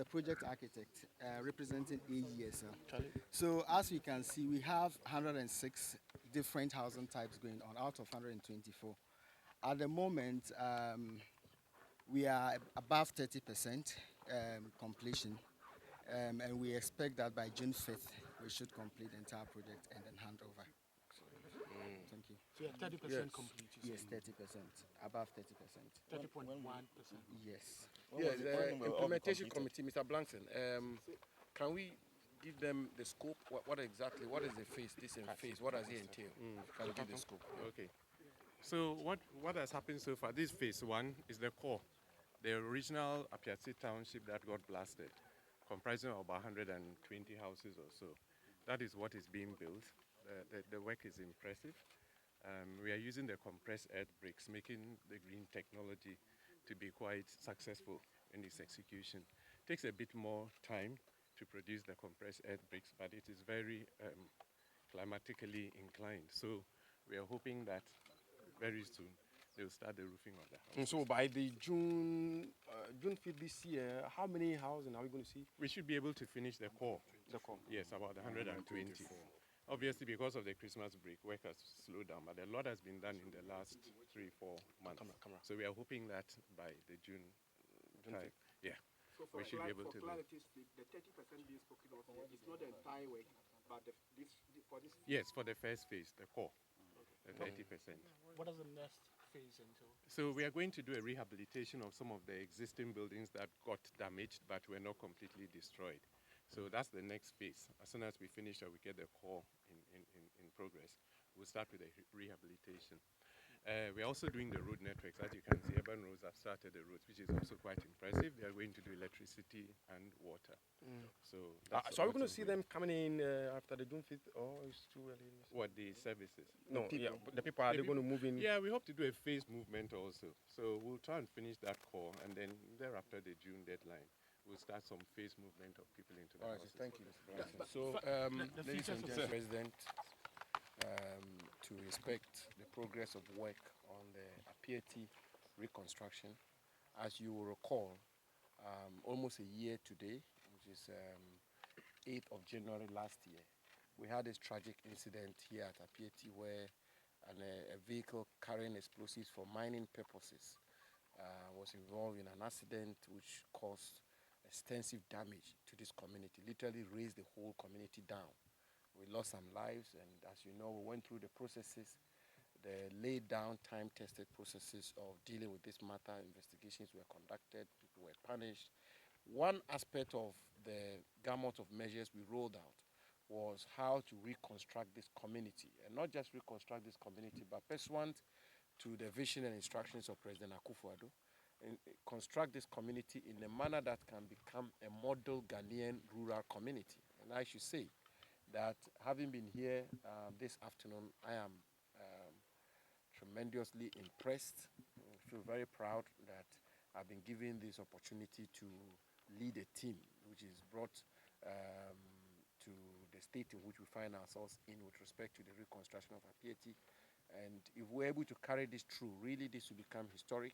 the project architect representing AESL. So as we can see, we have 106 different housing types going on out of 124. At the moment, we are above 30% completion, and we expect that by June 5th, we should complete the entire project and then hand over. Thank you. So you're 30% complete? Yes, 30%, above 30%. 30.1%. Yes. Yes, the implementation committee, Mr. Blankson, can we give them the scope? What exactly, what is the phase, this phase, what does it entail? Can we give the scope? Okay. So what has happened so far, this phase one is the core. The original Appiate township that got blasted, comprising of about 120 houses or so. That is what is being built. The work is impressive. We are using the compressed earth bricks, making the green technology to be quite successful in its execution. It takes a bit more time to produce the compressed earth bricks, but it is very climatically inclined. So we are hoping that very soon they will start the roofing of the house. And so by the June 5th this year, how many houses are we going to see? We should be able to finish the core. The core? Yes, about 120. Obviously, because of the Christmas break, work has slowed down, but a lot has been done in the last 3-4 months. So we are hoping that by the June time, So we should be able to. Clarity's sake, the 30% being spoken of here is not the entire work, but for this. Yes, for the first phase, the core, the 30%. What does the next phase entail? So we are going to do a rehabilitation of some of the existing buildings that got damaged but were not completely destroyed. So that's the next phase. As soon as we finish or we get the core in progress, we'll start with the rehabilitation. We're also doing the road networks. As you can see, urban roads have started the roads, which is also quite impressive. They are going to do electricity and water. So are we going to see them coming in after the June 5th, or it's too early? What, the services? No, the people, are they going to move in? Yeah, we hope to do a phased movement also. So we'll try and finish that core, and then thereafter the June deadline, we'll start some phased movement of people into the houses. Thank you. So, ladies and gentlemen, President, to respect the progress of work on the Appiate reconstruction, as you will recall, almost a year today, which is 8th of January last year, we had this tragic incident here at Appiate where a vehicle carrying explosives for mining purposes was involved in an accident which caused extensive damage to this community, literally raised the whole community down. We lost some lives, and as you know, we went through the processes, the laid down, time-tested processes of dealing with this matter. Investigations were conducted, people were punished. One aspect of the gamut of measures we rolled out was how to reconstruct this community, and not just reconstruct this community, but pursuant to the vision and instructions of President Akufo-Addo, and construct this community in a manner that can become a model Ghanaian rural community. And I should say that having been here this afternoon, I am tremendously impressed. I feel very proud that I've been given this opportunity to lead a team which is brought to the state in which we find ourselves in with respect to the reconstruction of Appiate. And if we're able to carry this through, really this will become historic.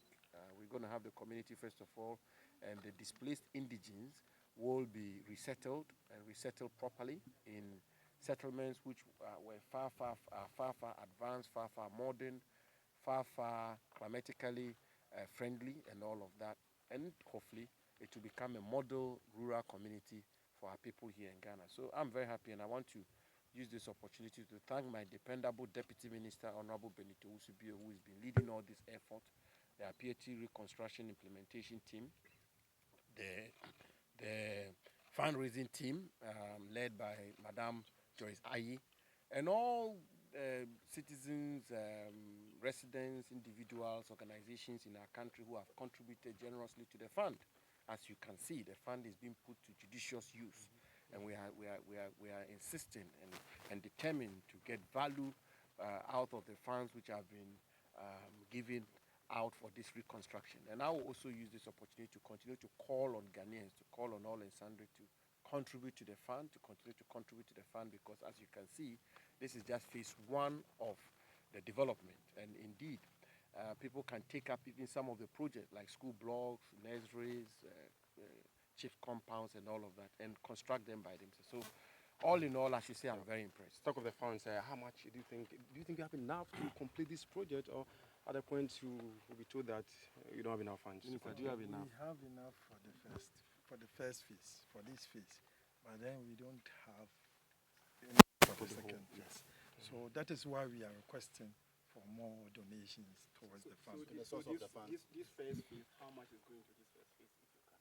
We're going to have the community, first of all, and the displaced indigenes will be resettled and resettled properly in settlements which were far advanced, far modern, far climatically friendly and all of that. And hopefully it will become a model rural community for our people here in Ghana. So I'm very happy, and I want to use this opportunity to thank my dependable Deputy Minister, Honourable Benito Usubio, who has been leading all this effort, the Appiate Reconstruction Implementation Team, the fundraising team led by Madame Joyce Ayi, and all citizens, residents, individuals, organizations in our country who have contributed generously to the fund. As you can see, the fund is being put to judicious use, and we are insisting and determined to get value out of the funds which have been given out for this reconstruction. And I will also use this opportunity to continue to call on Ghanaians, to call on all and sundry to contribute to the fund, because as you can see, this is just phase one of the development. And indeed, people can take up even some of the projects like school blocks, nurseries, makeshift compounds and all of that and construct them by themselves. So all in all, I should say I'm very impressed. Talk of the funds, how much do you think you have enough to complete this project, or at the point you will be told that you don't have enough funds? Do you have enough? We have enough for the first phase, for this phase, but then we don't have enough for the second phase. So that is why we are requesting for more donations towards the fund. This first phase, how much is going to this first phase, if you can?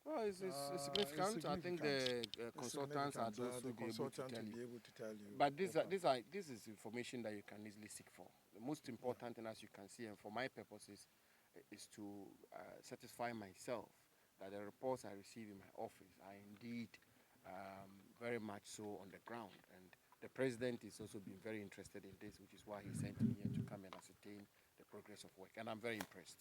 Well, it's significant. I think the consultants are those who be able to tell you. But this is information that you can easily seek for. The most important thing, as you can see, and for my purposes, is to satisfy myself that the reports I receive in my office are indeed very much so on the ground. And the president is also been very interested in this, which is why he sent me here to come and ascertain the progress of work. And I'm very impressed.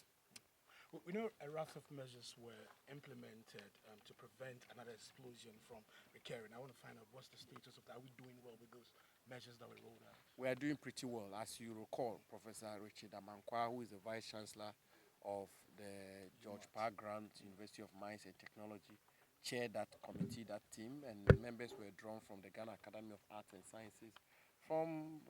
We know a raft of measures were implemented to prevent another explosion from recurring. I want to find out what's the status of that. Are we doing well with those measures that we rolled out? We are doing pretty well. As you recall, Professor Richard Amankwa, who is the Vice Chancellor of the George Park Grant University of Mines and Technology, chaired that committee, that team, and members were drawn from the Ghana Academy of Arts and Sciences from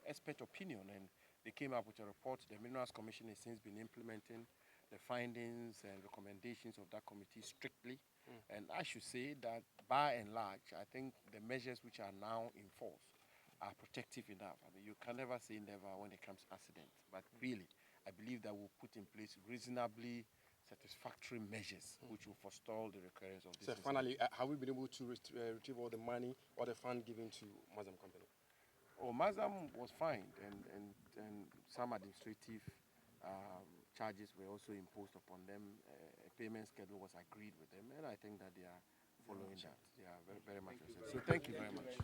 expert opinion, and they came up with a report. The Minerals Commission has since been implementing the findings and recommendations of that committee strictly. And I should say that by and large, I think the measures which are now in force are protective enough. I mean, you can never say never when it comes to accidents, but really, I believe that we'll put in place reasonably satisfactory measures which will forestall the recurrence of this. So finally, have we been able to retrieve all the money or the fund given to Mazam Company? Oh, Mazam was fined, and some administrative charges were also imposed upon them. A payment schedule was agreed with them, and I think that they are following that. They are very, very much. So thank you very much.